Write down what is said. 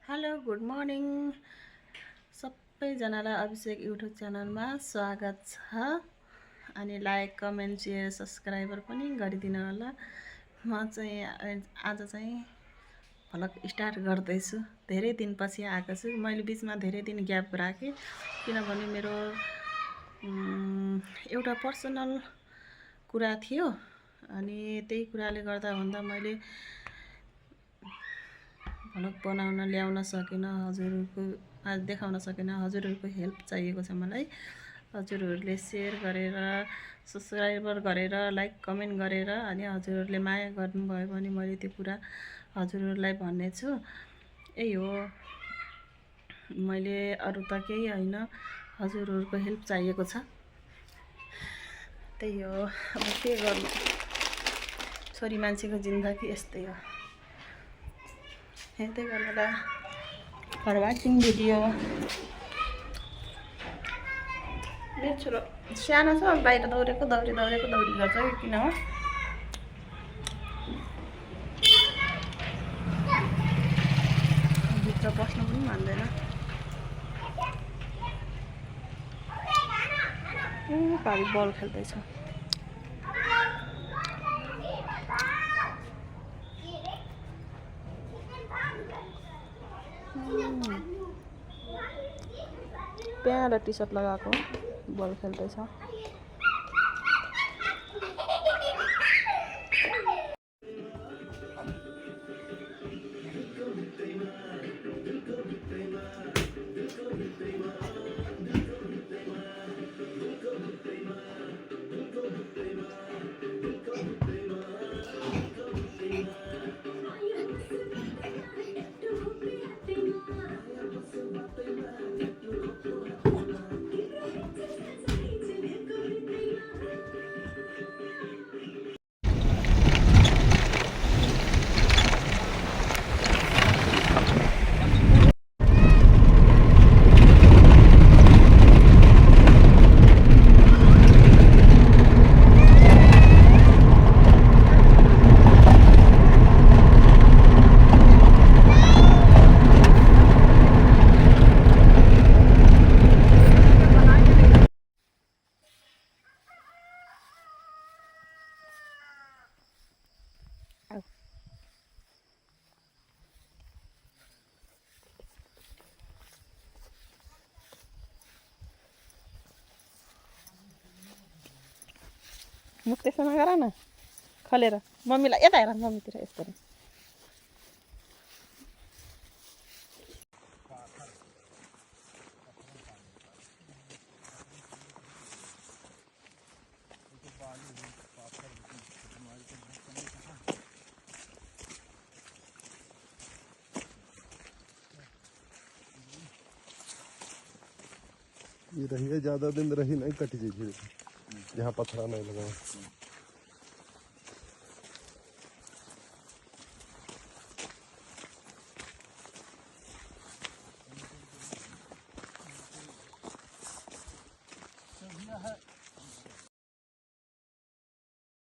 Hello good morning सबैजनालाई अभिषेक YouTube च्यानलमा स्वागत छ। अनि लाइक कमेन्ट सेयर सब्सक्राइबर पनि गरिदिनु होला। म चाहिँ आज चाहिँ भ्लग स्टार्ट गर्दैछु। धेरै दिनपछि आएको छु। मैले बिचमा धेरै दिन ग्याप राखेँ किनभने मेरो एउटा पर्सनल कुरा थियो। अनि त्यही कुराले गर्दा मैले भ्लग बनाउन ल्याउन सकिनँ, हजुरहरूको आज देखाउन सकिनँ। हजुरहरूको हेल्प चाहिएको छ मलाई। हजुरहरूले सेयर गरेर सब्सक्राइबर गरेर लाइक कमेन्ट गरेर अनि हजुरहरूले माया गर्नुभयो भने मैले त्यो कुरा हजुरहरूलाई भन्नेछु। यही हो, मैले अरू त केही होइन, हजुरहरूको हेल्प चाहिएको छ। त्यही हो, अब के गर्नु, छोरी मान्छेको जिन्दगी यस्तै हो। हेर्दै गर्नुलाई फर वाचिङ भिडियो। मेरो छोरो सानो छ, बाहिर दौडी गर्छ कि किन हो। भित्र बस्नु पनि मान्दैन। पारि बल खेल्दैछ। प्यारो टी सर्ट लगाएको बल खेल्दैछ। मुख त्यसो नगर न, खलेर मम्मीलाई यता हेर, मम्मीतिर यस्तो ये रही है, ज्यादा दिन रही नहीं, कट जाएगी जहाँ पत्थरा नहीं लगा।